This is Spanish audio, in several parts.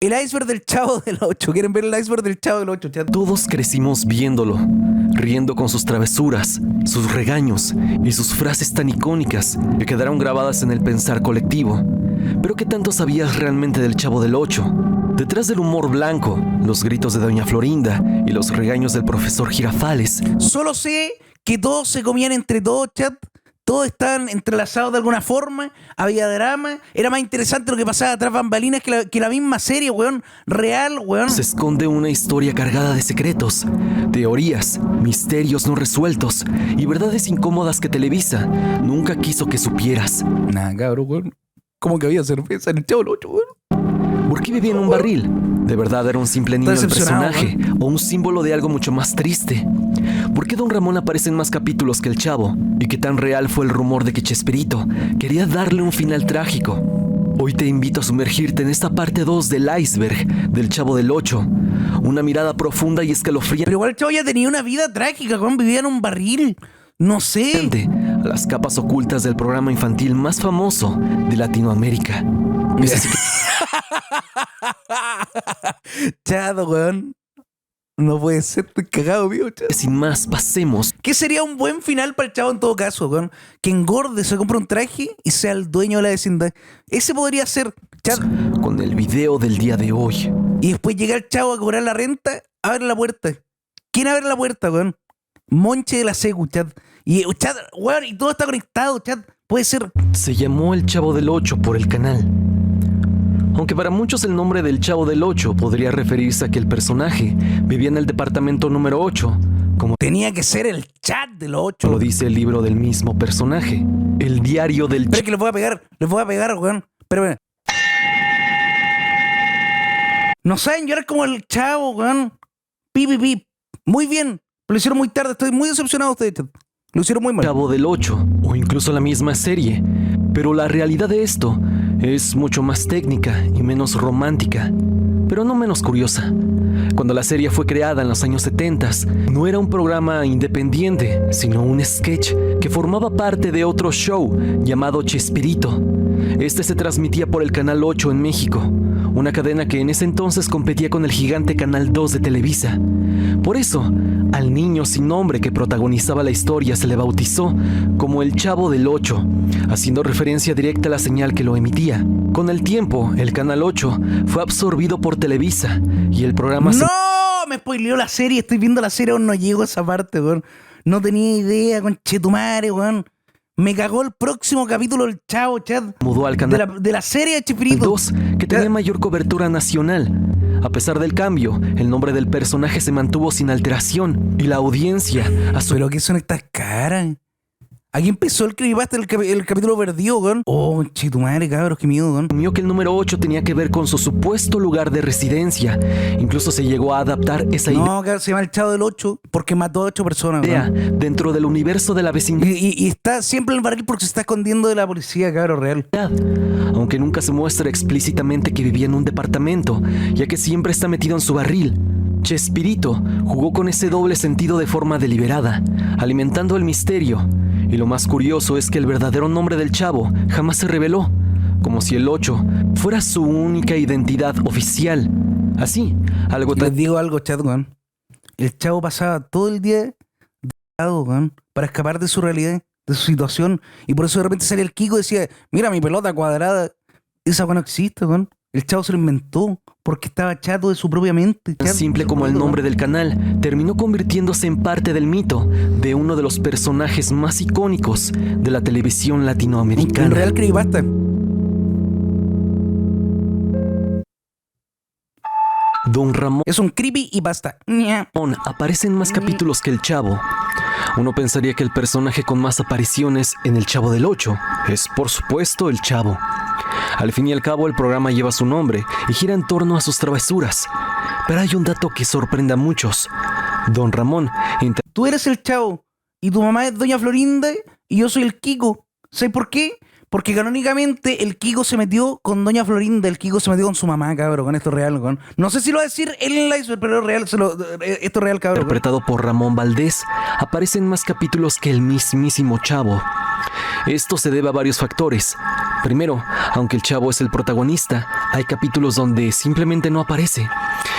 El iceberg del Chavo del 8. ¿Quieren ver el iceberg del Chavo del 8, chat? Todos crecimos viéndolo, riendo con sus travesuras, sus regaños y sus frases tan icónicas que quedaron grabadas en el pensar colectivo. Pero ¿qué tanto sabías realmente del Chavo del 8? Detrás del humor blanco, los gritos de Doña Florinda y los regaños del profesor Girafales. Solo sé que todos se comían entre todos, chat. Todos estaban entrelazados de alguna forma, había drama, era más interesante lo que pasaba tras bambalinas que la misma serie, weón, real, weón. Se esconde una historia cargada de secretos, teorías, misterios no resueltos y verdades incómodas que Televisa nunca quiso que supieras. Nah, cabrón, weón. ¿Cómo que había cerveza en el Chavo del 8, weón? ¿Por qué vivía en un barril? ¿De verdad era un simple niño el personaje o un símbolo de algo mucho más triste? ¿Por qué Don Ramón aparece en más capítulos que el Chavo? ¿Y qué tan real fue el rumor de que Chespirito quería darle un final trágico? Hoy te invito a sumergirte en esta parte 2 del iceberg del Chavo del 8. Una mirada profunda y escalofriante. Pero igual el Chavo ya tenía una vida trágica, weón. Vivía en un barril. No sé. A las capas ocultas del programa infantil más famoso de Latinoamérica. Chado, weón. No puede ser, estoy cagado, mío, chado. Sin más, pasemos. ¿Qué sería un buen final para el Chavo en todo caso, weón? Que engorde, se compre un traje y sea el dueño de la vecindad. Ese podría ser, Chad. Con el video del día de hoy. Y después llega el Chavo a cobrar la renta, abre la puerta. ¿Quién abre la puerta, weón? Monche de la Secu, Chad. Y Chad, weón, y todo está conectado, Chad. Puede ser. Se llamó El Chavo del 8 por el canal. Aunque para muchos el nombre del Chavo del 8 podría referirse a que el personaje vivía en el departamento número 8, como tenía que ser el chat del 8. Lo dice el libro del mismo personaje, el diario del Espera que les voy a pegar, weón. Pero no saben llorar como el Chavo, weón. Pi. Muy bien. Lo hicieron muy tarde, estoy muy decepcionado de ustedes. Lo hicieron muy mal. Chavo del 8, o incluso la misma serie. Pero la realidad de esto es mucho más técnica y menos romántica, pero no menos curiosa. Cuando la serie fue creada en los años 70, no era un programa independiente, sino un sketch que formaba parte de otro show llamado Chespirito. Este se transmitía por el Canal 8 en México, una cadena que en ese entonces competía con el gigante Canal 2 de Televisa. Por eso, al niño sin nombre que protagonizaba la historia se le bautizó como el Chavo del 8, haciendo referencia directa a la señal que lo emitía. Con el tiempo, el Canal 8 fue absorbido por Televisa y el programa... ¡No! Me spoileó la serie, estoy viendo la serie, aún no llego a esa parte, weón. No tenía idea, conchetumare, weón. Me cagó el próximo capítulo del Chavo, Chad. Mudó al canal de la serie de Chespirito 2, que tenía mayor cobertura nacional. A pesar del cambio, el nombre del personaje se mantuvo sin alteración y la audiencia... ¿Pero qué son estas caras? Aquí empezó el creepypasta el capítulo perdido, weón. Oh, chitumare, cabros, qué miedo, weón. Asumió que el número 8 tenía que ver con su supuesto lugar de residencia. Incluso se llegó a adaptar esa idea. No, se llama el Chavo del 8 porque mató a 8 personas, weón. Dentro del universo de la vecindad. Y está siempre en el barril porque se está escondiendo de la policía, cabro, real. Aunque nunca se muestra explícitamente que vivía en un departamento, ya que siempre está metido en su barril. Chespirito jugó con ese doble sentido de forma deliberada, alimentando el misterio. Y lo más curioso es que el verdadero nombre del Chavo jamás se reveló, como si el 8 fuera su única identidad oficial. Así, algo tan... Les digo algo, chat, weón. El Chavo pasaba todo el día weón, para escapar de su realidad, de su situación. Y por eso de repente salía el Kiko y decía, mira mi pelota cuadrada. Esa weón no existe, weón. El Chavo se lo inventó porque estaba chato de su propia mente. Tan simple como el nombre del canal, terminó convirtiéndose en parte del mito de uno de los personajes más icónicos de la televisión latinoamericana. Un real creepypasta. Don Ramón es un creepy y basta. Aparece en más capítulos que el Chavo. Uno pensaría que el personaje con más apariciones en el Chavo del 8 es, por supuesto, el Chavo. Al fin y al cabo, el programa lleva su nombre y gira en torno a sus travesuras. Pero hay un dato que sorprende a muchos. Don Ramón... Tú eres el Chavo y tu mamá es Doña Florinda y yo soy el Kiko. ¿Sabes por qué? Porque canónicamente el Kiko se metió con Doña Florinda, el Kiko se metió con su mamá, cabrón, con esto real, cabrón. No sé si lo va a decir él en el iceberg, pero es real, esto es real, cabrón. Interpretado por Ramón Valdés, aparece en más capítulos que el mismísimo Chavo. Esto se debe a varios factores. Primero, aunque el Chavo es el protagonista, hay capítulos donde simplemente no aparece,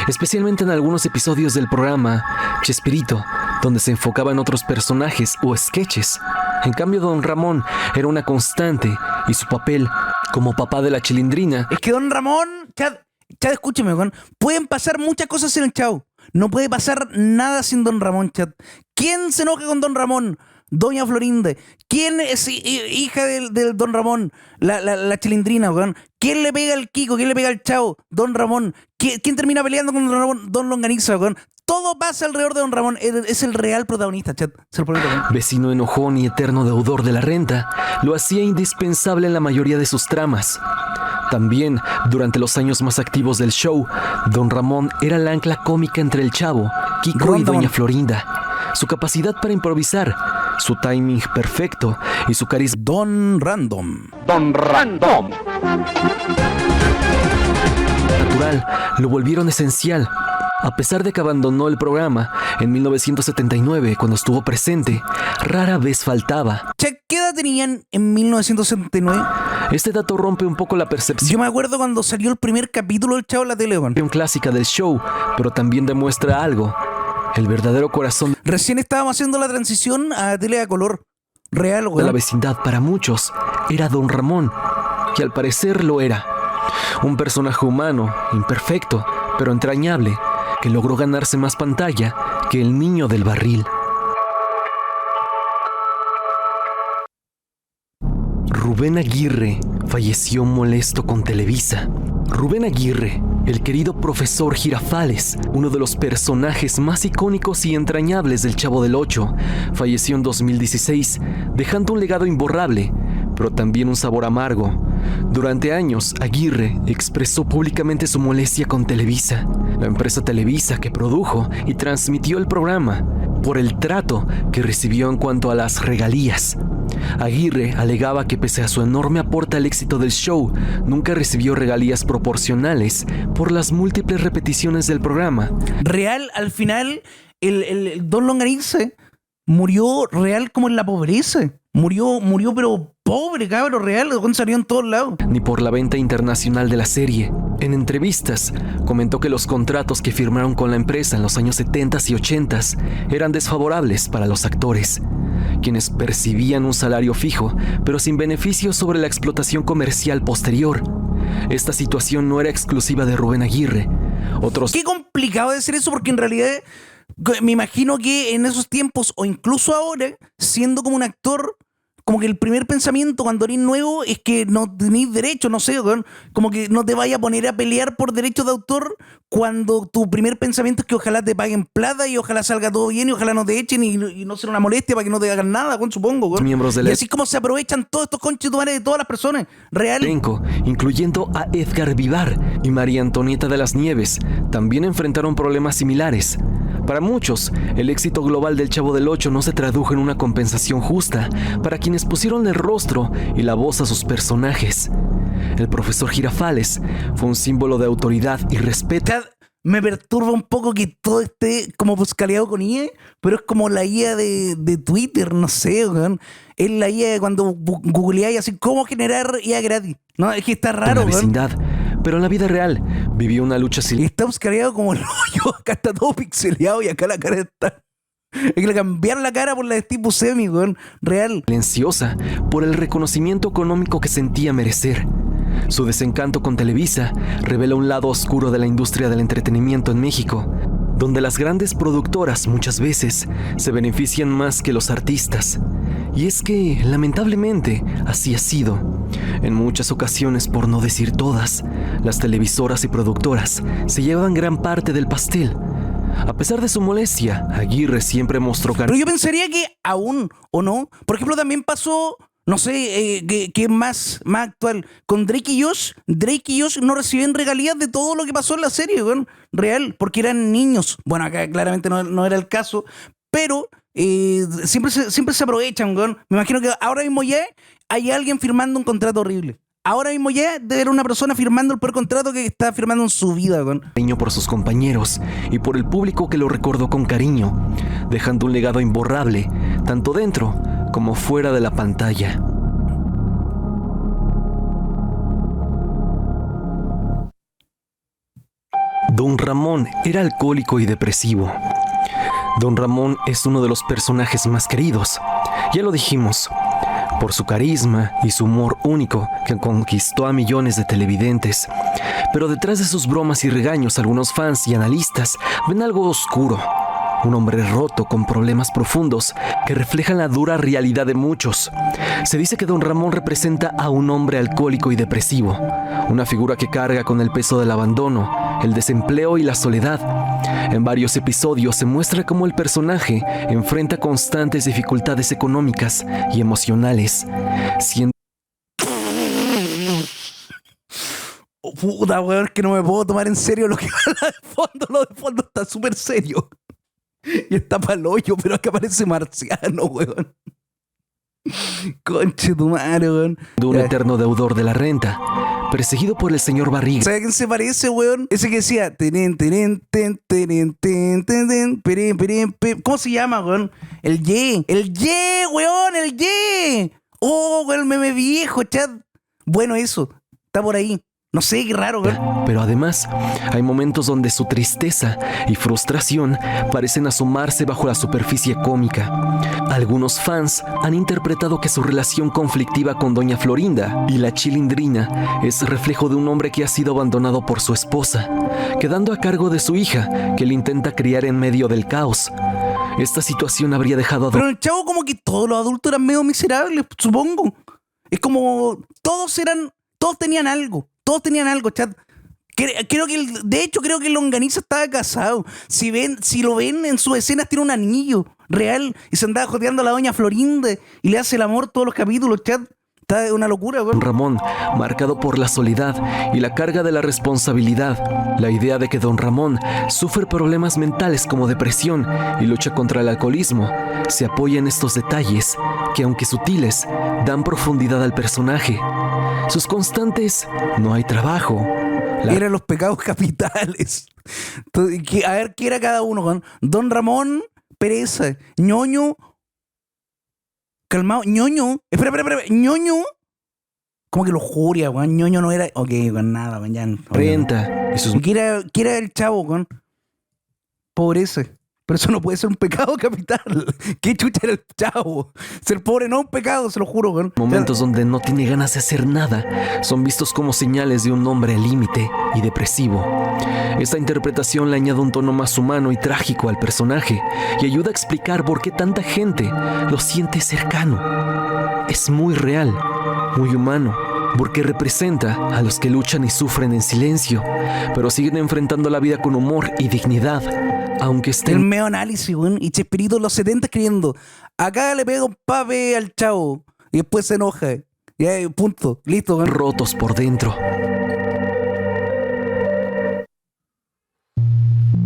especialmente en algunos episodios del programa Chespirito, donde se enfocaba en otros personajes o sketches. En cambio, Don Ramón era una constante y su papel como papá de la Chilindrina. Es que Don Ramón, Chad, escúchame, weón. Pueden pasar muchas cosas en el Chavo. No puede pasar nada sin Don Ramón, Chad. ¿Quién se enoja con Don Ramón? Doña Florinda. ¿Quién es hija del Don Ramón? La Chilindrina, weón. ¿Quién le pega al Kiko? ¿Quién le pega al Chavo? Don Ramón. ¿Quién termina peleando con Don Ramón? Don Longaniza, weón. Todo pasa alrededor de Don Ramón. Es el real protagonista, chat. Se lo prometo, weón. Vecino enojón y eterno deudor de la renta, lo hacía indispensable en la mayoría de sus tramas. También, durante los años más activos del show, Don Ramón era la ancla cómica entre el Chavo, Kiko y Doña Florinda. Su capacidad para improvisar, su timing perfecto y su carisma. Don Random. Natural, lo volvieron esencial. A pesar de que abandonó el programa en 1979, cuando estuvo presente, rara vez faltaba. Che, ¿qué edad tenían en 1979? Este dato rompe un poco la percepción. Yo me acuerdo cuando salió el primer capítulo del Chavo en la tele, weón. Clásica del show, pero también demuestra algo. El verdadero corazón. Recién estábamos haciendo la transición a tele a color. Real, weón. De la vecindad para muchos era Don Ramón, que al parecer lo era. Un personaje humano, imperfecto, pero entrañable, que logró ganarse más pantalla que el niño del barril. Rubén Aguirre falleció molesto con Televisa. Rubén Aguirre, el querido profesor Girafales, uno de los personajes más icónicos y entrañables del Chavo del Ocho, falleció en 2016, dejando un legado imborrable, pero también un sabor amargo. Durante años, Aguirre expresó públicamente su molestia con Televisa, la empresa Televisa que produjo y transmitió el programa, por el trato que recibió en cuanto a las regalías. Aguirre alegaba que pese a su enorme aporte al éxito del show, nunca recibió regalías proporcionales por las múltiples repeticiones del programa. Real, al final, el Don Longaniza murió real como en la pobreza. Murió pero pobre, cabrón, real, salió en todos lados. Ni por la venta internacional de la serie. En entrevistas, comentó que los contratos que firmaron con la empresa en los años 70 y 80 eran desfavorables para los actores, quienes percibían un salario fijo, pero sin beneficios sobre la explotación comercial posterior. Esta situación no era exclusiva de Rubén Aguirre. Otros... Qué complicado de ser eso, porque en realidad me imagino que en esos tiempos, o incluso ahora, siendo como un actor, como que el primer pensamiento cuando eres nuevo es que no tenés derecho, no sé, como que no te vayas a poner a pelear por derechos de autor cuando tu primer pensamiento es que ojalá te paguen plata y ojalá salga todo bien y ojalá no te echen y no sea una molestia para que no te hagan nada, supongo. Miembros de y así como se aprovechan todos estos conchetumares de todas las personas, real. Incluyendo a Edgar Vivar y María Antonieta de las Nieves, también enfrentaron problemas similares. Para muchos, el éxito global del Chavo del Ocho no se tradujo en una compensación justa para quienes pusieron el rostro y la voz a sus personajes. El profesor Girafales fue un símbolo de autoridad y respeto. Me perturba un poco que todo esté como buscaleado con IA, pero es como la IA de Twitter, no sé, weón. Es la IA de cuando googleáis así, cómo generar IA gratis. No, es que está raro, en la vecindad, pero en la vida real vivió una lucha y está buscaleado como el hoyo, acá está todo pixeleado y acá la cara está... Hay que cambiar la cara por la de Steve Buscemi, weón. Real. Silenciosa por el reconocimiento económico que sentía merecer. Su desencanto con Televisa revela un lado oscuro de la industria del entretenimiento en México, donde las grandes productoras muchas veces se benefician más que los artistas. Y es que, lamentablemente, así ha sido. En muchas ocasiones, por no decir todas, las televisoras y productoras se llevan gran parte del pastel. A pesar de su molestia, Aguirre siempre mostró Pero yo pensaría que aún, ¿o no? Por ejemplo, también pasó, no sé, que más actual, con Drake y Josh. Drake y Josh no reciben regalías de todo lo que pasó en la serie, weón. Real, porque eran niños. Bueno, acá claramente no era el caso, pero siempre se aprovechan, weón. Me imagino que ahora mismo ya hay alguien firmando un contrato horrible. Ahora mismo ya debe haber una persona firmando el peor contrato que está firmando en su vida, weón. Cariño por sus compañeros y por el público que lo recordó con cariño, dejando un legado imborrable, tanto dentro como fuera de la pantalla. Don Ramón era alcohólico y depresivo. Don Ramón es uno de los personajes más queridos. Ya lo dijimos, por su carisma y su humor único que conquistó a millones de televidentes. Pero detrás de sus bromas y regaños, algunos fans y analistas ven algo oscuro. Un hombre roto con problemas profundos que reflejan la dura realidad de muchos. Se dice que Don Ramón representa a un hombre alcohólico y depresivo, una figura que carga con el peso del abandono, el desempleo y la soledad. En varios episodios se muestra cómo el personaje enfrenta constantes dificultades económicas y emocionales, siendo... Oh, puta, weón, que no me puedo tomar en serio lo que va de fondo. Lo de fondo está súper serio. Y está pa'l hoyo, pero acá parece marciano, weón. Conche tu madre, weón. de un eterno deudor de la renta, perseguido por el señor Barriga. ¿Sabes a quién se parece, weón? Ese que decía ¿cómo se llama, weón? El Y, weón, el Y. Oh, weón, el meme viejo, chat. Bueno, eso, está por ahí. No sé, qué raro, weón. Pero además, hay momentos donde su tristeza y frustración parecen asomarse bajo la superficie cómica. Algunos fans han interpretado que su relación conflictiva con Doña Florinda y la Chilindrina es reflejo de un hombre que ha sido abandonado por su esposa, quedando a cargo de su hija, que le intenta criar en medio del caos. Esta situación habría dejado a Pero el chavo como que todos los adultos eran medio miserables, supongo. Es como todos tenían algo. Todos tenían algo, chat. Creo que de hecho creo que el longaniza estaba casado. Si lo ven en sus escenas, tiene un anillo real y se andaba joteando a la doña Florinda y le hace el amor todos los capítulos, chat. Está una locura, weón. Don Ramón, marcado por la soledad y la carga de la responsabilidad. La idea de que Don Ramón sufre problemas mentales como depresión y lucha contra el alcoholismo se apoya en estos detalles que, aunque sutiles, dan profundidad al personaje. Sus constantes: no hay trabajo. Eran los pecados capitales. Entonces, a ver, ¿qué era cada uno, weón? Don Ramón, pereza. Ñoño. Calmado, ñoño. Espera. Ñoño. Como que lujuria, weón. Ñoño no era. Ok, con nada, mañana. Renta. ¿Y qué era el chavo, weón? Pobreza. Pero eso no puede ser un pecado capital. ¿Qué chucha era el chavo? Ser pobre no es un pecado, se lo juro, weón. Momentos donde no tiene ganas de hacer nada son vistos como señales de un hombre al límite y depresivo. Esta interpretación le añade un tono más humano y trágico al personaje y ayuda a explicar por qué tanta gente lo siente cercano. Es muy real, muy humano, porque representa a los que luchan y sufren en silencio, pero siguen enfrentando la vida con humor y dignidad, aunque estén... El meo análisis, weón. Y Chespirito en los 70 escribiendo: acá le pega un pape al chavo. Y después se enoja. Y ahí, punto. Listo, weón. rotos por dentro.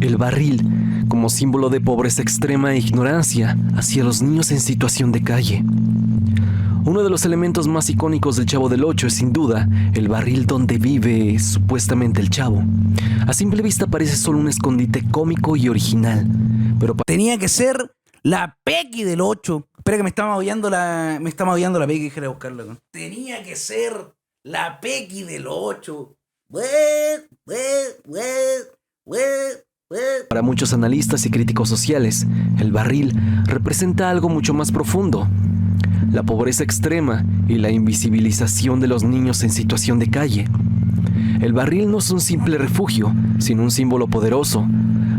El barril, como símbolo de pobreza extrema e ignorancia hacia los niños en situación de calle. Uno de los elementos más icónicos del Chavo del Ocho es sin duda el barril donde vive supuestamente el chavo. A simple vista parece solo un escondite cómico y original, pero tenía que ser la Pequi del 8. Espera que me está maullando la Pequi, déjale buscarla, weón. Tenía que ser la Pequi del 8. para muchos analistas y críticos sociales, el barril representa algo mucho más profundo. La pobreza extrema y la invisibilización de los niños en situación de calle. El barril no es un simple refugio, sino un símbolo poderoso.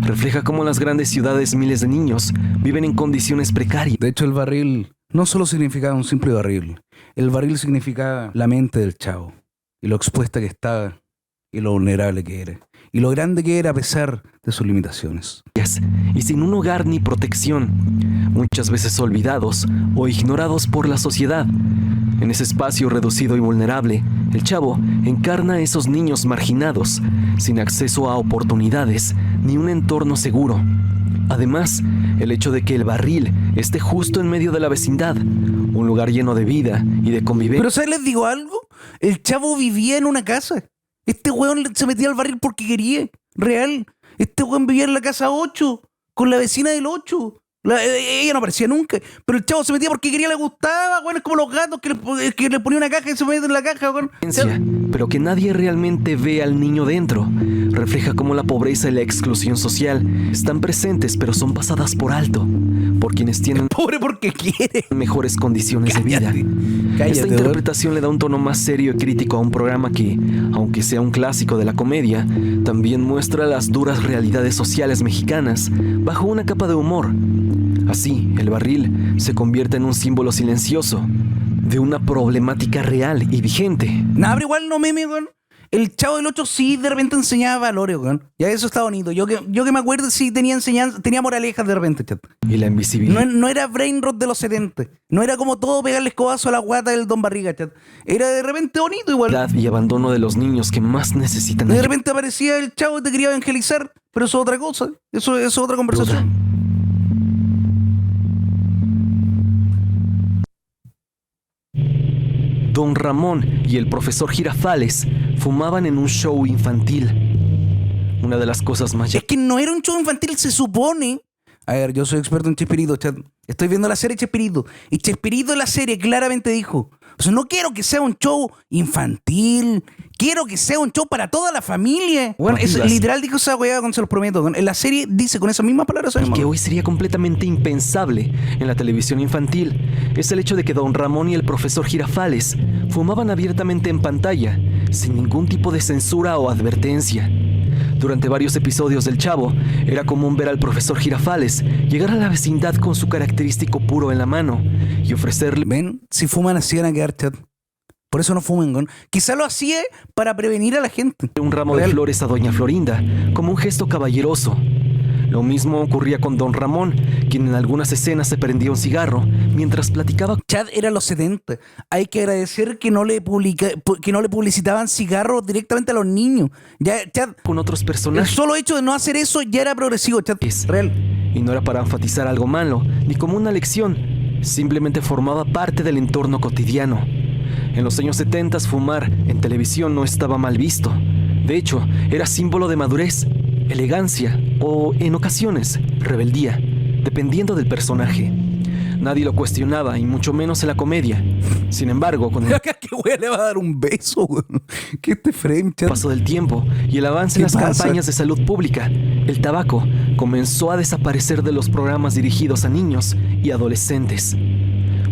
Refleja cómo en las grandes ciudades miles de niños viven en condiciones precarias. De hecho, el barril no solo significaba un simple barril. El barril significaba la mente del chavo. Y lo expuesta que estaba. Y lo vulnerable que era. Y lo grande que era a pesar de sus limitaciones. Y sin un hogar ni protección, muchas veces olvidados o ignorados por la sociedad. En ese espacio reducido y vulnerable, el chavo encarna a esos niños marginados, sin acceso a oportunidades ni un entorno seguro. Además, el hecho de que el barril esté justo en medio de la vecindad, un lugar lleno de vida y de convivencia. Pero ¿sabes? Les digo algo. El chavo vivía en una casa. Este weón se metía al barril porque quería. Real. Este weón vivía en la casa 8, con la vecina del 8. Ella no aparecía nunca, pero el chavo se metía porque quería, le gustaba, weón. Es como los gatos que le ponía una caja y se meten en la caja, weón. Pero que nadie realmente ve al niño dentro. Refleja cómo la pobreza y la exclusión social están presentes, pero son pasadas por alto por quienes tienen Pobre porque quiere. mejores condiciones de vida. Cállate, Esta weón. interpretación le da un tono más serio y crítico a un programa que, aunque sea un clásico de la comedia, también muestra las duras realidades sociales mexicanas bajo una capa de humor. Así, el barril se convierte en un símbolo silencioso de una problemática real y vigente. Nah, pero igual no meme, weón. El Chavo del 8 sí de repente enseñaba valores, weón. Ya eso está bonito. Yo que me acuerdo sí tenía enseñanza, tenía moralejas de repente, chat. Y la invisibilidad. No era brain rot de los 70. No era como todo pegarle escobazo a la guata del Don Barriga, chat. Era de repente bonito igual. Y abandono de los niños que más necesitan De ayuda. repente aparecía el Chavo y te quería evangelizar, pero eso es otra cosa. Eso es otra conversación. Don Ramón y el profesor Girafales fumaban en un show infantil. Una de las cosas más Es que no era un show infantil, se supone. A ver, yo soy experto en Chespirito, chat. Estoy viendo la serie Chespirito. Y Chespirito en la serie claramente dijo: pues no quiero que sea un show infantil. Quiero que sea un show para toda la familia. Bueno, eso, literal dijo esa weá, se los prometo. En la serie dice con esas mismas palabras. Y que hoy sería completamente impensable en la televisión infantil es el hecho de que Don Ramón y el profesor Girafales fumaban abiertamente en pantalla, sin ningún tipo de censura o advertencia. Durante varios episodios del Chavo, era común ver al profesor Girafales llegar a la vecindad con su característico puro en la mano y ofrecerle... Ven, si fuman así van a quedar, chat. Por eso no fumen, ¿no? Quizá lo hacía para prevenir a la gente. Un ramo de flores a doña Florinda, como un gesto caballeroso. Lo mismo ocurría con Don Ramón, quien en algunas escenas se prendía un cigarro mientras platicaba. Chad era los 70. Hay que agradecer que no le publicitaban cigarros directamente a los niños. Ya, Chad, con otros el personajes. solo hecho de no hacer eso ya era progresivo, Chad. Real. Y no era para enfatizar algo malo, ni como una lección. Simplemente formaba parte del entorno cotidiano. En los años 70 fumar en televisión no estaba mal visto. De hecho, era símbolo de madurez, elegancia o, en ocasiones, rebeldía, dependiendo del personaje. Nadie lo cuestionaba, y mucho menos en la comedia. Sin embargo, con el ¿Qué wea le va a dar un beso, weón? ¿Qué este frame, Chad? paso del tiempo y el avance en las campañas de salud pública, el tabaco comenzó a desaparecer de los programas dirigidos a niños y adolescentes.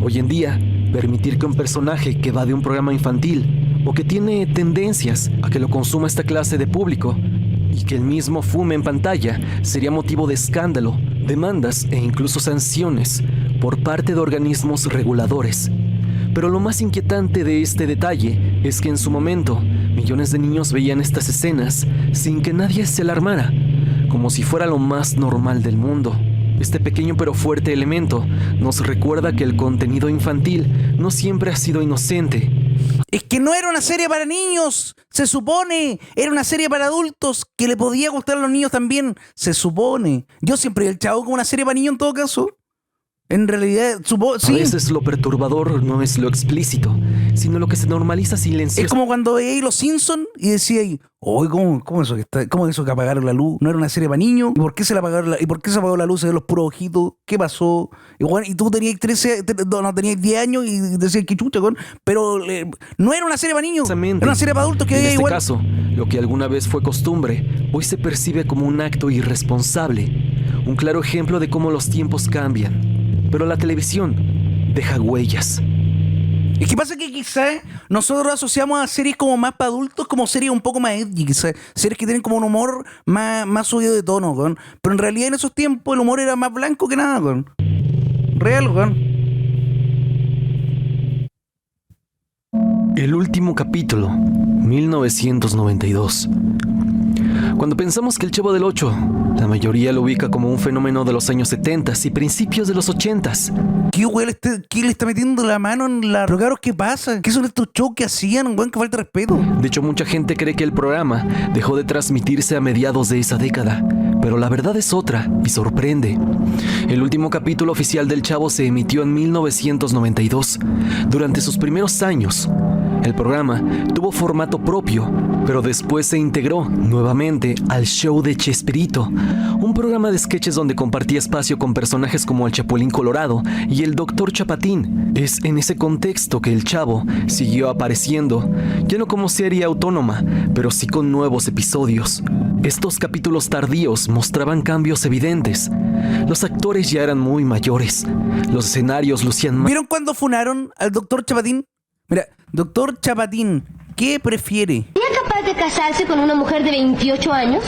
Hoy en día, permitir que un personaje que va de un programa infantil o que tiene tendencias a que lo consuma esta clase de público y que el mismo fume en pantalla sería motivo de escándalo, demandas e incluso sanciones por parte de organismos reguladores. Pero lo más inquietante de este detalle es que en su momento millones de niños veían estas escenas sin que nadie se alarmara, como si fuera lo más normal del mundo. Este pequeño pero fuerte elemento nos recuerda que el contenido infantil no siempre ha sido inocente. Es que no era una serie para niños, se supone. Era una serie para adultos que le podía gustar a los niños también, se supone. Yo siempre vi el Chavo como una serie para niños en todo caso. En realidad, A veces lo perturbador no es lo explícito, sino lo que se normaliza silenciosamente. Es como cuando veía Los Simpsons y decía ahí, oye, ¿cómo eso que apagaron la luz? ¿No era una serie para niños? ¿Y por qué se apagó la luz de los puros ojitos? ¿Qué pasó? Y, bueno, y tú tenías 10 años y decías que chucha, pero no era una serie para niños. Era una serie para adultos que en este igual. caso, lo que alguna vez fue costumbre, hoy se percibe como un acto irresponsable. Un claro ejemplo de cómo los tiempos cambian. Pero la televisión deja huellas. Es que pasa que quizás nosotros asociamos a series como más para adultos como series un poco más edgy, quizás series que tienen como un humor más subido de tono, weón. Pero en realidad en esos tiempos el humor era más blanco que nada, weón. Real, weón. El último capítulo, 1992. Cuando pensamos que el Chavo del 8, la mayoría lo ubica como un fenómeno de los años 70 y principios de los 80. ¿Qué weón le está metiendo la mano en la... Pero cabros, ¿qué pasa? ¿Qué son estos shows que hacían, weón? Que falta de respeto. De hecho, mucha gente cree que el programa dejó de transmitirse a mediados de esa década, pero la verdad es otra y sorprende. El último capítulo oficial del Chavo se emitió en 1992. Durante sus primeros años, El programa tuvo formato propio, pero después se integró nuevamente al show de Chespirito, un programa de sketches donde compartía espacio con personajes como el Chapulín Colorado y el Dr. Chapatín. Es en ese contexto que El Chavo siguió apareciendo, ya no como serie autónoma, pero sí con nuevos episodios. Estos capítulos tardíos mostraban cambios evidentes. Los actores ya eran muy mayores. Los escenarios lucían más. ¿Vieron cuando funaron al Dr. Chapatín? Mira, Dr. Chapatín, ¿qué prefiere? ¿Sería capaz de casarse con una mujer de 28 años?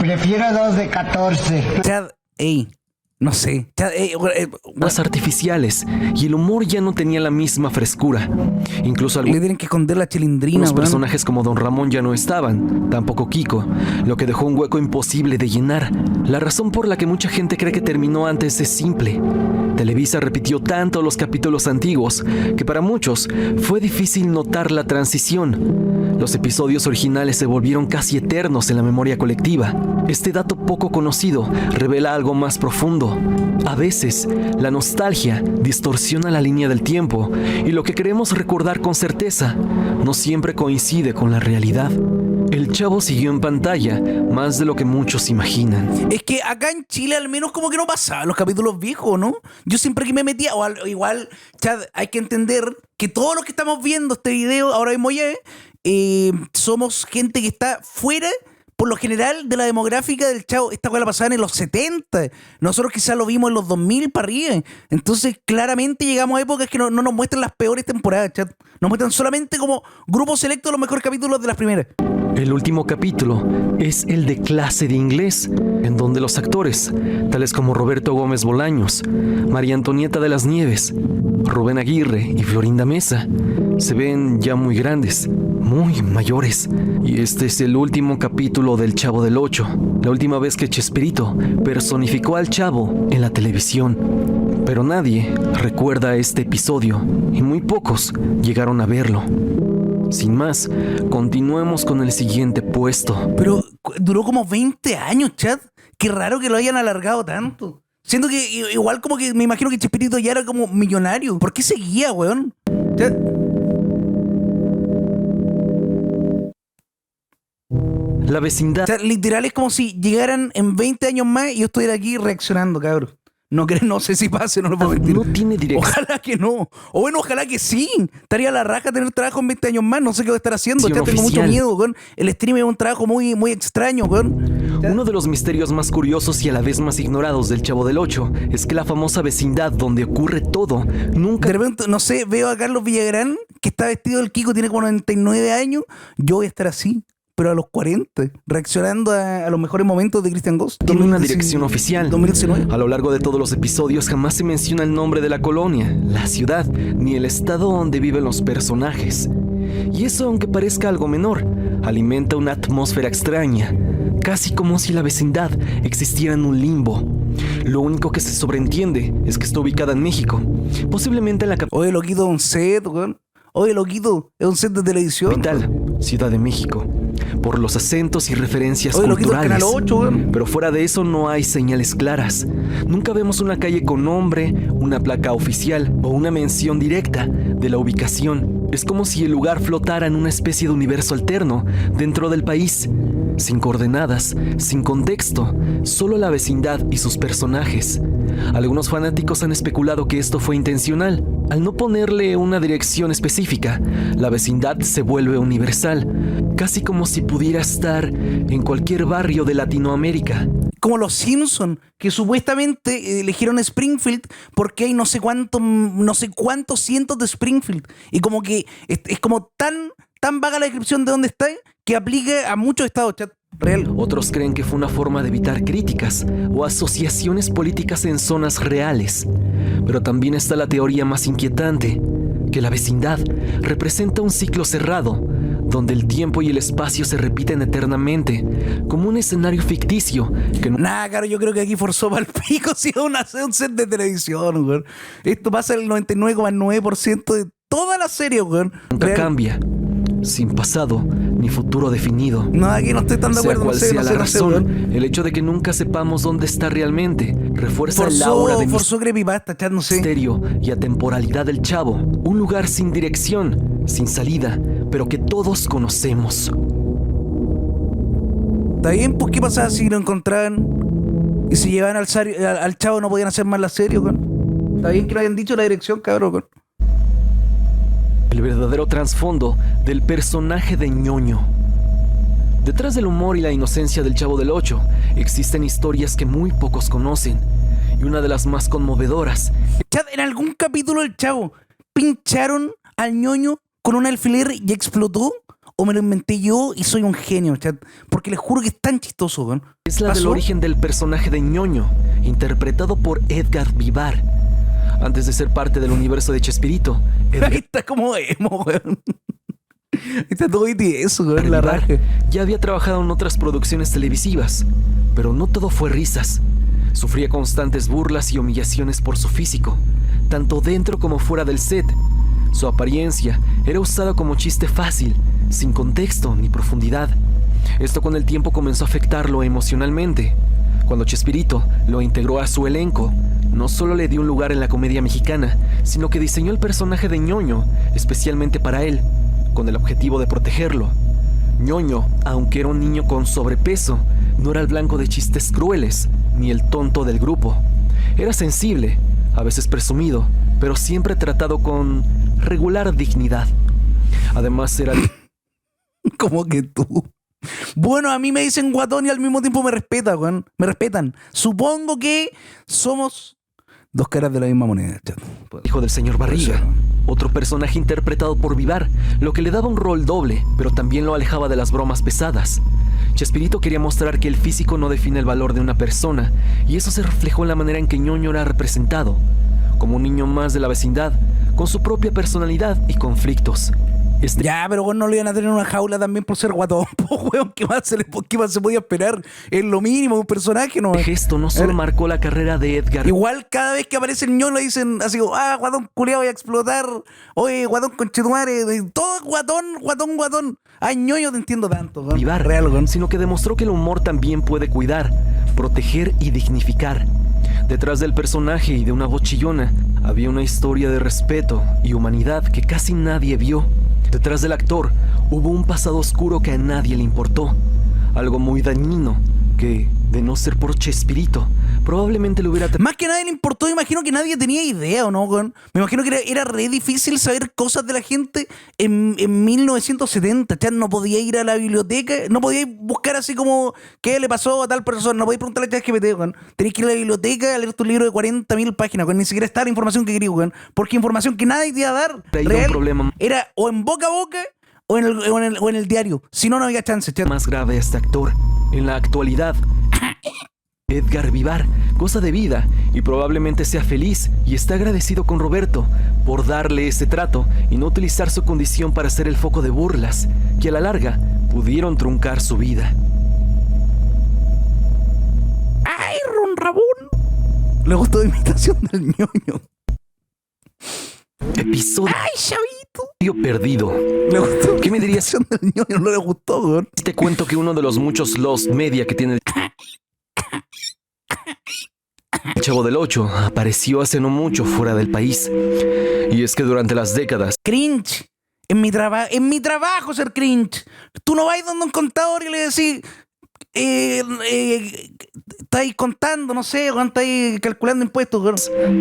Prefiero dos de 14. Chad, ey, no sé. Chad, más artificiales y el humor ya no tenía la misma frescura. Incluso le tienen que esconder la chilindrina. algunos weón. personajes como Don Ramón ya no estaban, tampoco Kiko, lo que dejó un hueco imposible de llenar. La razón por la que mucha gente cree que terminó antes es simple. Televisa repitió tanto los capítulos antiguos que para muchos fue difícil notar la transición. Los episodios originales se volvieron casi eternos en la memoria colectiva. Este dato poco conocido revela algo más profundo. A veces, la nostalgia distorsiona la línea del tiempo y lo que queremos recordar con certeza no siempre coincide con la realidad. El Chavo siguió en pantalla más de lo que muchos imaginan. Es que acá en Chile al menos como que no pasaban los capítulos viejos, ¿no? Yo siempre que me metía, igual, Chad, hay que entender que todos los que estamos viendo este video ahora mismo ya, somos gente que está fuera, por lo general, de la demográfica del Chavo. Esta weá la pasaban en los 70. Nosotros quizás lo vimos en los 2000 para arriba. Entonces, claramente llegamos a épocas que no nos muestran las peores temporadas, chat. Nos muestran solamente como grupo selecto los mejores capítulos de las primeras. El último capítulo es el de Clase de Inglés, en donde los actores, tales como Roberto Gómez Bolaños, María Antonieta de las Nieves, Rubén Aguirre y Florinda Mesa, se ven ya muy grandes, muy mayores. Y este es el último capítulo del Chavo del Ocho, la última vez que Chespirito personificó al Chavo en la televisión. Pero nadie recuerda este episodio y muy pocos llegaron a verlo. Sin más, continuemos con el siguiente puesto. Pero duró como 20 años, chat. Qué raro que lo hayan alargado tanto. Siento que igual como que me imagino que Chespirito ya era como millonario. ¿Por qué seguía, weón? Chat. La vecindad. O sea, literal es como si llegaran en 20 años más y yo estuviera aquí reaccionando, cabrón. No sé si pase, no lo puedo mentir. No tiene dirección. Ojalá que no. O bueno, ojalá que sí. Estaría la raja tener trabajo en 20 años más. No sé qué voy a estar haciendo. Ya tengo mucho miedo, weón. El stream es un trabajo muy, muy extraño, weón. Uno de los misterios más curiosos y a la vez más ignorados del Chavo del Ocho es que la famosa vecindad donde ocurre todo nunca... De repente, no sé, veo a Carlos Villagrán que está vestido del Kiko, tiene como 99 años. Yo voy a estar así, pero a los 40, reaccionando a los mejores momentos de Christian Ghost. Tiene una dirección oficial. 2019. A lo largo de todos los episodios jamás se menciona el nombre de la colonia, la ciudad, ni el estado donde viven los personajes. Y eso, aunque parezca algo menor, alimenta una atmósfera extraña, casi como si la vecindad existiera en un limbo. Lo único que se sobreentiende es que está ubicada en México, posiblemente en la Oye, loquito, un set, weón. Oye, loquito, es un set de televisión. capital, Ciudad de México, por los acentos y referencias Oye, loquito, el culturales. Canal 8, weón. Pero fuera de eso no hay señales claras. Nunca vemos una calle con nombre, una placa oficial o una mención directa de la ubicación. Es como si el lugar flotara en una especie de universo alterno dentro del país, sin coordenadas, sin contexto, solo la vecindad y sus personajes. Algunos fanáticos han especulado que esto fue intencional. Al no ponerle una dirección específica, la vecindad se vuelve universal, casi como si pudiera estar en cualquier barrio de Latinoamérica. Como los Simpsons, que supuestamente eligieron Springfield porque hay no sé cuántos cientos de Springfield. Y como que es como tan vaga la descripción de dónde está que aplica a muchos estados, chat. Real. Otros creen que fue una forma de evitar críticas o asociaciones políticas en zonas reales. Pero también está la teoría más inquietante, que la vecindad representa un ciclo cerrado, donde el tiempo y el espacio se repiten eternamente, como un escenario ficticio que Nah, caro, yo creo que aquí forzó para el pico si es un set de televisión, weón. Esto pasa el 99,9% de toda la serie, weón. nunca Real. cambia, sin pasado ni futuro definido. No, aquí no estoy tan de Sea acuerdo, cual no sé, sea no la sé, no sé, razón, weón. el hecho de que nunca sepamos dónde está realmente refuerza el aura de Forzó creepypasta, chat, no sé. misterio y atemporalidad del Chavo. Un lugar sin dirección sin salida, pero que todos conocemos. ¿Está bien? Pues ¿qué pasaba si lo encontraban y si llevaban al chavo no podían hacer más la serie, weón? ¿Está bien que lo hayan dicho la dirección, cabrón, weón? El verdadero trasfondo del personaje de Ñoño. Detrás del humor y la inocencia del Chavo del Ocho existen historias que muy pocos conocen. Y una de las más conmovedoras. Chat, en algún capítulo del Chavo pincharon al Ñoño con un alfiler y explotó, o me lo inventé yo y soy un genio, chat, porque les juro que es tan chistoso, weón. Es la ¿Pasó? del origen del personaje de Ñoño, interpretado por Edgar Vivar. Antes de ser parte del universo de Chespirito, Ahí está como emo, weón. Está todo eso, weón, la Vivar raja. ya había trabajado en otras producciones televisivas, pero no todo fue risas. Sufría constantes burlas y humillaciones por su físico, tanto dentro como fuera del set. Su apariencia era usada como chiste fácil, sin contexto ni profundidad. Esto con el tiempo comenzó a afectarlo emocionalmente. Cuando Chespirito lo integró a su elenco, no solo le dio un lugar en la comedia mexicana, sino que diseñó el personaje de Ñoño especialmente para él, con el objetivo de protegerlo. Ñoño, aunque era un niño con sobrepeso, no era el blanco de chistes crueles, ni el tonto del grupo. Era sensible, a veces presumido, pero siempre tratado con regular dignidad. Además era... Como que tú. Bueno, a mí me dicen guatón y al mismo tiempo me respetan, weón. Me respetan. Supongo que somos dos caras de la misma moneda, chat. hijo del señor Barriga, otro personaje interpretado por Vivar, lo que le daba un rol doble, pero también lo alejaba de las bromas pesadas. Chespirito quería mostrar que el físico no define el valor de una persona, y eso se reflejó en la manera en que Ñoño era representado, como un niño más de la vecindad, con su propia personalidad y conflictos. Ya, pero weón, no lo iban a tener en una jaula también por ser guatón. Pues, weón, ¿qué más se podía esperar? Es lo mínimo de un personaje, ¿no? El gesto no solo marcó la carrera de Edgar. Igual cada vez que aparece el ñón le dicen así, guatón culiao, voy a explotar. Oye, guatón conchetumare. Todo guatón. Ay, ñoño, te entiendo tanto. ¿No? Vivar, Real, weón. sino que demostró que el humor también puede cuidar, proteger y dignificar. Detrás del personaje y de una voz chillona había una historia de respeto y humanidad que casi nadie vio. Detrás del actor hubo un pasado oscuro que a nadie le importó. Algo muy dañino que, de no ser por Chespirito, probablemente le hubiera... Más que nadie le importó, imagino que nadie tenía idea, ¿o no, weón? Me imagino que era re difícil saber cosas de la gente en 1970. Ya no podía ir a la biblioteca, no podía buscar así como qué le pasó a tal persona, no podía preguntarle a ChatGPT, weón. Tenías que ir a la biblioteca a leer tu libro de 40.000 páginas, weón. Ni siquiera estaba la información que querías, weón. Porque información que nadie te iba a dar, Un problema era o en boca a boca o en el diario. Si no, no había chance, chat. más grave a este actor. En la actualidad, Edgar Vivar goza de vida y probablemente sea feliz y está agradecido con Roberto por darle ese trato y no utilizar su condición para ser el foco de burlas que a la larga pudieron truncar su vida. ¡Ay, Ron Rabón! Le gustó la imitación del ñoño. Episodio ¡Ay, chavito! perdido. Le gustó ¿Qué me la dirías? imitación del ñoño, no le gustó, weón. Te cuento que uno de los muchos Lost Media que tiene el Chavo del Ocho apareció hace no mucho fuera del país. Y es que durante las décadas Cringe. En mi trabajo ser cringe. Tú no vas donde un contador y le decís, estáis contando, no sé, weón, estáis calculando impuestos, weón.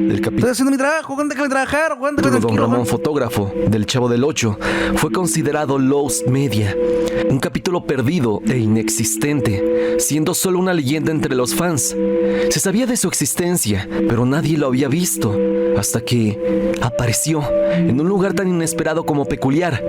del Estoy capítulo haciendo mi trabajo, weón, déjame trabajar, weón, déjame Don tranquilo, Ramón, weón. fotógrafo del Chavo del Ocho, fue considerado Lost Media, un capítulo perdido e inexistente, siendo solo una leyenda entre los fans. Se sabía de su existencia, pero nadie lo había visto, hasta que apareció en un lugar tan inesperado como peculiar,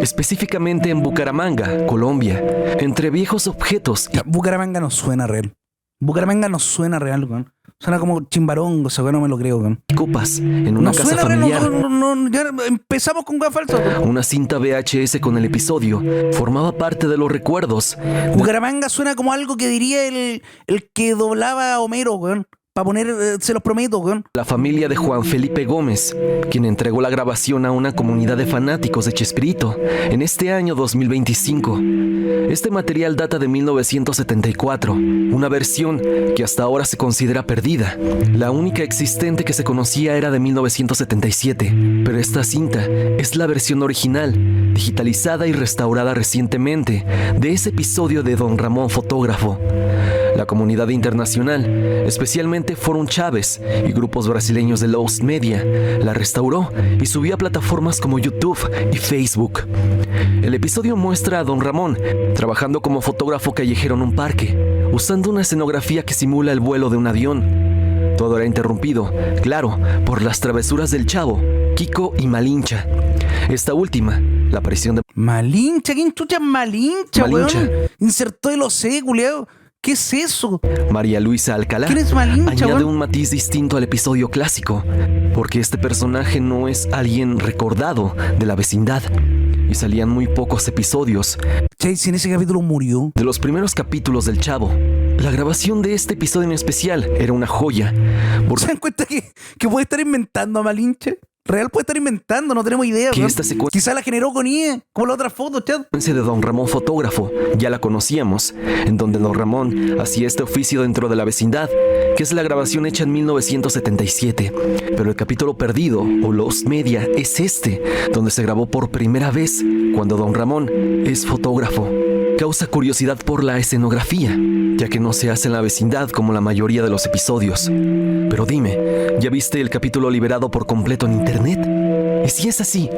específicamente en Bucaramanga, Colombia, entre viejos objetos y Bucaramanga no suena real. Bucaramanga no suena real, weón. Suena como chimbarongo, o sea, weón, no me lo creo, weón. copas en una No casa suena familiar. real, no, ya empezamos con weón falso, weón. Una cinta VHS con el episodio formaba parte de los recuerdos. Bucaramanga suena como algo que diría el que doblaba a Homero, weón. para poner, se los prometo, weón. La familia de Juan Felipe Gómez, quien entregó la grabación a una comunidad de fanáticos de Chespirito en este año 2025. Este material data de 1974, una versión que hasta ahora se considera perdida. La única existente que se conocía era de 1977, pero esta cinta es la versión original, digitalizada y restaurada recientemente, de ese episodio de Don Ramón Fotógrafo. La comunidad internacional, especialmente Forum Chávez y grupos brasileños de Lost Media, la restauró y subió a plataformas como YouTube y Facebook. El episodio muestra a Don Ramón trabajando como fotógrafo callejero en un parque, usando una escenografía que simula el vuelo de un avión. Todo era interrumpido, claro, por las travesuras del Chavo, Kiko y Malincha. Esta última, la aparición de Malincha, ¿quién chucha es Malincha, Malincha. weón? Insertó el OC, culiao. ¿Qué es eso? María Luisa Alcalá ¿Quién es Malincha, añade weón? un matiz distinto al episodio clásico, porque este personaje no es alguien recordado de la vecindad, y salían muy pocos episodios Che, si en ese capítulo murió. de los primeros capítulos del Chavo. La grabación de este episodio en especial era una joya, ¿Se dan cuenta que puede estar inventando a Malincha? Real puede estar inventando, no tenemos idea, Que weón. esta secuencia- Quizá la generó con IE, como la otra foto, chat. de Don Ramón Fotógrafo, ya la conocíamos, en donde Don Ramón hacía este oficio dentro de la vecindad, que es la grabación hecha en 1977. Pero el capítulo perdido, o Lost Media, es este, donde se grabó por primera vez, cuando Don Ramón es fotógrafo. Causa curiosidad por la escenografía, ya que no se hace en la vecindad como la mayoría de los episodios. Pero dime, ¿ya viste el capítulo liberado por completo en internet? Y si es así,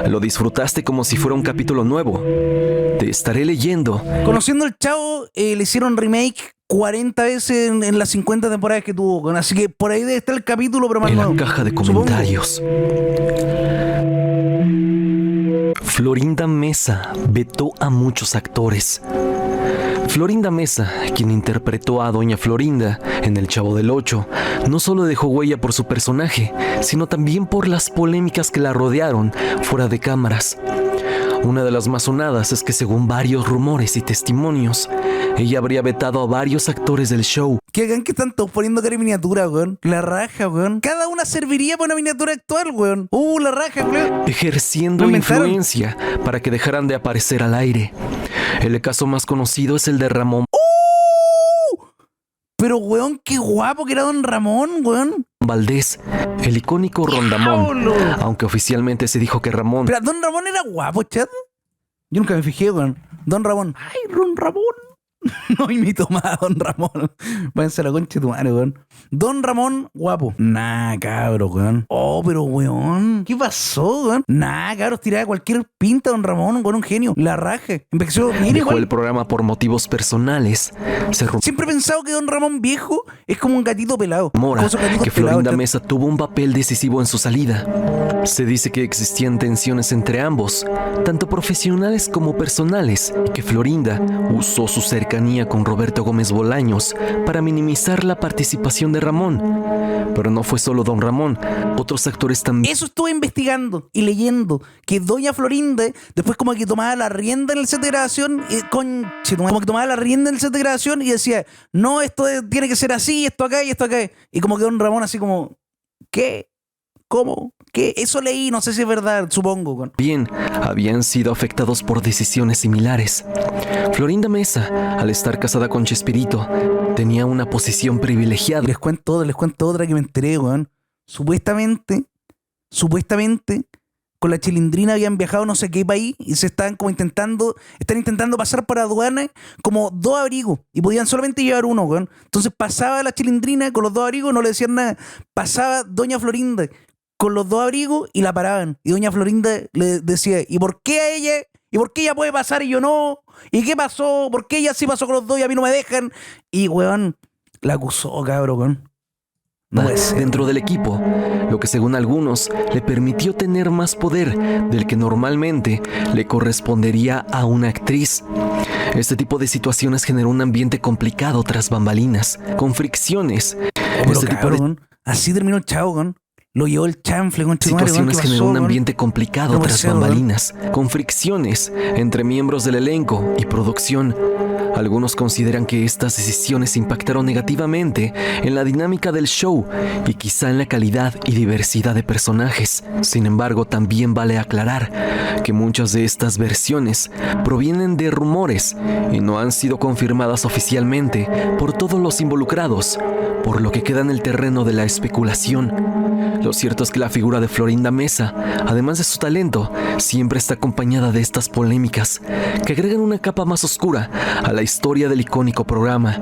¿lo disfrutaste como si fuera un capítulo nuevo? Te estaré leyendo Conociendo al Chavo, le hicieron remake 40 veces en las 50 temporadas que tuvo. weón. Así que por ahí debe estar el capítulo, pero más en la nuevo. caja de Supongo. comentarios. Florinda Mesa vetó a muchos actores. Florinda Mesa, quien interpretó a Doña Florinda en El Chavo del Ocho, no solo dejó huella por su personaje, sino también por las polémicas que la rodearon fuera de cámaras. Una de las más sonadas es que, según varios rumores y testimonios, ella habría vetado a varios actores del show. Que hagan que están todos poniendo cara de miniatura, weón. La raja, weón. Cada una serviría para una miniatura actual, weón. La raja, weón. Ejerciendo Lo inventaron. influencia para que dejaran de aparecer al aire. El caso más conocido es el de Ramón Pero, weón, qué guapo que era Don Ramón, weón. Valdés, el icónico Rondamón, ¡Diablo! aunque oficialmente se dijo que Ramón Pero Don Ramón era guapo, chat. Yo nunca me fijé, weón. Don Ramón. Ay, Don Ramón. No imito más a Don Ramón. Váyanse a la concha de tu madre, weón. Don Ramón, guapo. Nah, cabro, weón. Pero weón. ¿Qué pasó, weón? Nah, cabros, tiraba cualquier pinta Don Ramón, weón, un genio. La raja. Empezó bien dejó igual. el programa por motivos personales. Se Siempre he pensado que Don Ramón viejo es como un gatito pelado. rumora Como esos gatitos que pelados, Florinda chat. Mesa tuvo un papel decisivo en su salida. Se dice que existían tensiones entre ambos, tanto profesionales como personales, y que Florinda usó su cercanía con Roberto Gómez Bolaños para minimizar la participación de Ramón. Pero no fue solo Don Ramón, otros actores también Eso estuve investigando y leyendo, que Doña Florinda después como que tomaba la rienda en el set de grabación, como que tomaba la rienda en el set de grabación y decía, no, tiene que ser así, esto acá y esto acá. Y como que Don Ramón así como, ¿qué? ¿Cómo? ¿Qué? Eso leí, no sé si es verdad, supongo. weón. habían sido afectados por decisiones similares. Florinda Mesa, al estar casada con Chespirito, tenía una posición privilegiada. Les cuento otra que me enteré, weón. Supuestamente, con la Chilindrina habían viajado a no sé qué país y están intentando pasar por aduana como 2 abrigos y podían solamente llevar uno, weón. Entonces pasaba la Chilindrina con los 2 abrigos, no le decían nada. Pasaba Doña Florinda con los 2 abrigos y la paraban. Y Doña Florinda le decía, ¿y por qué a ella? ¿Y por qué ella puede pasar y yo no? ¿Y qué pasó? ¿Por qué ella sí pasó con los 2 y a mí no me dejan? Y, weón, la acusó, cabrón, weón. No puede ser. Dentro del equipo, lo que según algunos le permitió tener más poder del que normalmente le correspondería a una actriz. Este tipo de situaciones generó un ambiente complicado tras bambalinas, con fricciones. Pero, Este tipo de cabrón, así terminó el Chavo, weón. Lo llevó el chanfle, con situaciones generó un ambiente complicado No puede tras ser, weón. bambalinas, con fricciones entre miembros del elenco y producción. Algunos consideran que estas decisiones impactaron negativamente en la dinámica del show y quizá en la calidad y diversidad de personajes. Sin embargo, también vale aclarar que muchas de estas versiones provienen de rumores y no han sido confirmadas oficialmente por todos los involucrados, por lo que queda en el terreno de la especulación. Lo cierto es que la figura de Florinda Meza, además de su talento, siempre está acompañada de estas polémicas que agregan una capa más oscura a la historia del icónico programa.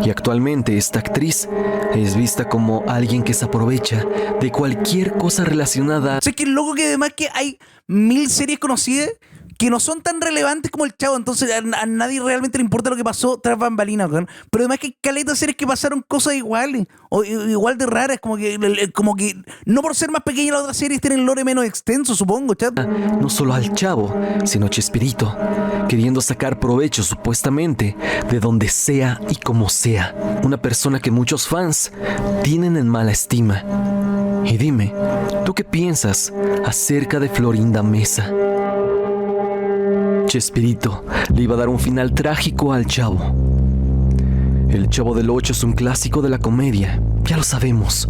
Y actualmente esta actriz es vista como alguien que se aprovecha de cualquier cosa relacionada. Sé que es loco que además que hay 1000 series conocidas que no son tan relevantes como el Chavo, entonces a nadie realmente le importa lo que pasó tras bambalinas, weón. Pero además que hay caleta de series que pasaron cosas iguales, o igual de raras, como que no por ser más pequeñas las otras series tienen lore menos extenso, supongo, chat. No solo al Chavo, sino a Chespirito, queriendo sacar provecho supuestamente de donde sea y como sea. Una persona que muchos fans tienen en mala estima. Y dime, ¿tú qué piensas acerca de Florinda Meza? Chespirito le iba a dar un final trágico al Chavo. El Chavo del Ocho es un clásico de la comedia, ya lo sabemos,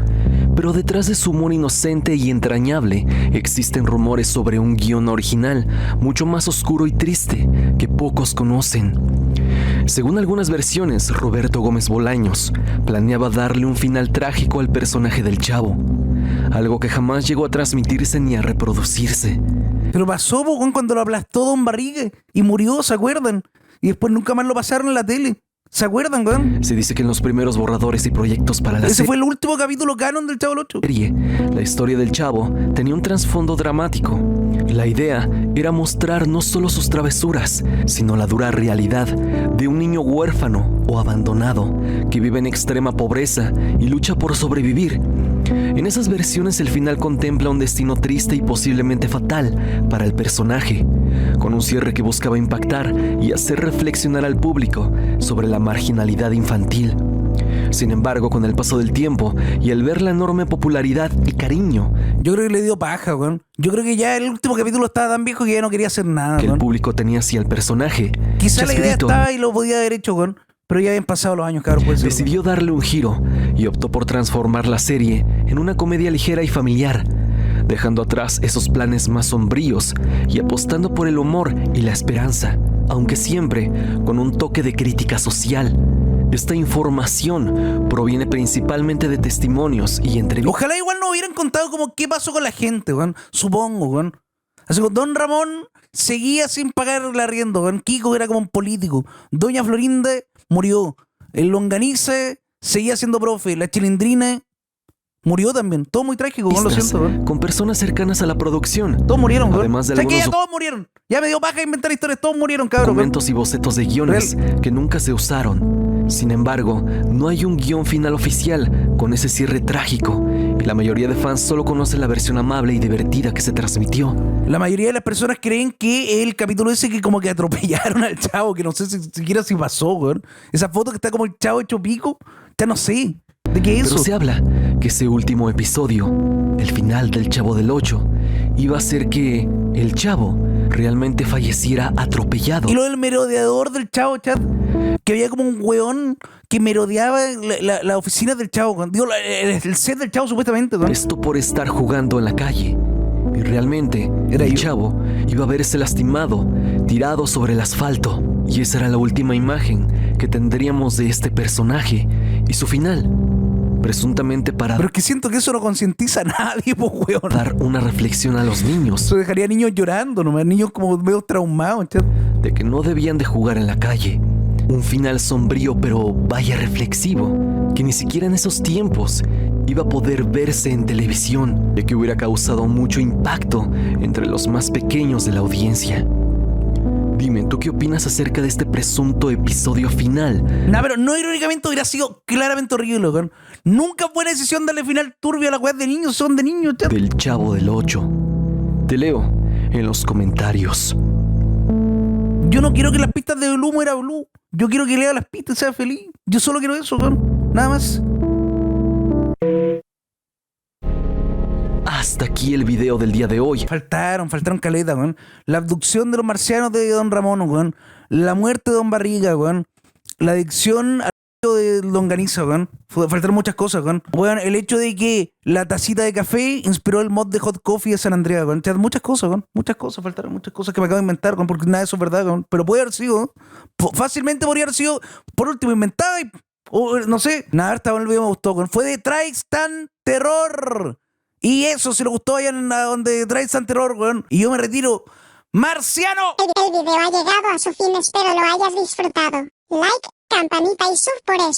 pero detrás de su humor inocente y entrañable existen rumores sobre un guión original mucho más oscuro y triste que pocos conocen. Según algunas versiones, Roberto Gómez Bolaños planeaba darle un final trágico al personaje del Chavo, algo que jamás llegó a transmitirse ni a reproducirse. Pero pasó, weón, cuando lo aplastó Don Barriga y murió, ¿se acuerdan? Y después nunca más lo pasaron en la tele. ¿Se acuerdan, weón? Se dice que en los primeros borradores y proyectos para la Ese fue el último capítulo canon del Chavo del Ocho. serie, la historia del Chavo tenía un trasfondo dramático. La idea era mostrar no solo sus travesuras, sino la dura realidad de un niño huérfano o abandonado que vive en extrema pobreza y lucha por sobrevivir. En esas versiones el final contempla un destino triste y posiblemente fatal para el personaje, con un cierre que buscaba impactar y hacer reflexionar al público sobre la marginalidad infantil. Sin embargo, con el paso del tiempo y al ver la enorme popularidad y cariño, yo creo que le dio paja, weón. Yo creo que ya el último capítulo estaba tan viejo que ya no quería hacer nada, que weón. el público tenía hacia el personaje, Quizá la idea Chespirito estaba y lo podía haber hecho, weón. Pero ya habían pasado los años, cabrón. Puede ser, decidió darle un giro y optó por transformar la serie en una comedia ligera y familiar, dejando atrás esos planes más sombríos y apostando por el humor y la esperanza, aunque siempre con un toque de crítica social. Esta información proviene principalmente de testimonios y entrevistas. Ojalá igual no hubieran contado como qué pasó con la gente, weón. Supongo, weón. Así que Don Ramón seguía sin pagar el arriendo, weón. Kiko era como un político. Doña Florinda murió. El Longanice seguía siendo profe. La Chilindrina murió también. Todo muy trágico, weón. Lo siento, weón. Con personas cercanas a la producción. Todos murieron, weón. Además de ¿Sabes qué? Ya algunos todos murieron. Ya me dio paja inventar historias. Todos murieron, cabrón. documentos y bocetos de guiones que nunca se usaron. Sin embargo, no hay un guión final oficial con ese cierre trágico, y la mayoría de fans solo conocen la versión amable y divertida que se transmitió. La mayoría de las personas creen que el capítulo ese que como que atropellaron al Chavo, que no sé siquiera si pasó, weón. Esa foto que está como el Chavo hecho pico, ya no sé. ¿De qué es eso? Pero se habla que ese último episodio, el final del Chavo del Ocho, iba a ser que el Chavo realmente falleciera atropellado. Y lo del merodeador del Chavo, chat, que había como un weón que merodeaba la oficina del Chavo, weón. Digo, el set del Chavo supuestamente, weón. Esto por estar jugando en la calle. Y realmente, Era el yo. Chavo iba a verse lastimado, tirado sobre el asfalto. Y esa era la última imagen que tendríamos de este personaje y su final, presuntamente para Pero es que siento que eso no concientiza a nadie, pues, weón. dar una reflexión a los niños Eso dejaría a niños llorando, nomás, niños como medio traumados, chat. de que no debían de jugar en la calle. Un final sombrío pero vaya reflexivo, que ni siquiera en esos tiempos iba a poder verse en televisión, de que hubiera causado mucho impacto entre los más pequeños de la audiencia. Dime, ¿tú qué opinas acerca de este presunto episodio final? No, pero no irónicamente hubiera sido claramente horrible, weón. Nunca fue decisión darle final turbio a la weá de niños, son de niños, chat. Del Chavo del Ocho. Te leo en los comentarios. Yo no quiero que las pistas de Blue muera Blue. Yo quiero que lea las pistas y sea feliz. Yo solo quiero eso, weón. Nada más. Hasta aquí el video del día de hoy. Faltaron caleta, weón. La abducción de los marcianos de Don Ramón, weón. La muerte de Don Barriga, weón. la adicción al de longaniza, weón. Faltaron muchas cosas, weón. Weón, el hecho de que la tacita de café inspiró el mod de Hot Coffee de San Andreas, weón. O sea, muchas cosas, weón. Muchas cosas, faltaron muchas cosas que me acabo de inventar, weón, porque nada de eso es verdad, weón. Pero puede haber sido, fácilmente podría haber sido, por último, inventada y, o, no sé. Nada, esta weón, el video me gustó, weón. Fue de Tristan Terror. Y eso, si le gustó, vayan a donde Tristan Terror, weón. Y yo me retiro. ¡Marciano! El video ha llegado a su fin, espero lo hayas disfrutado. Like, campanita y sub por eso.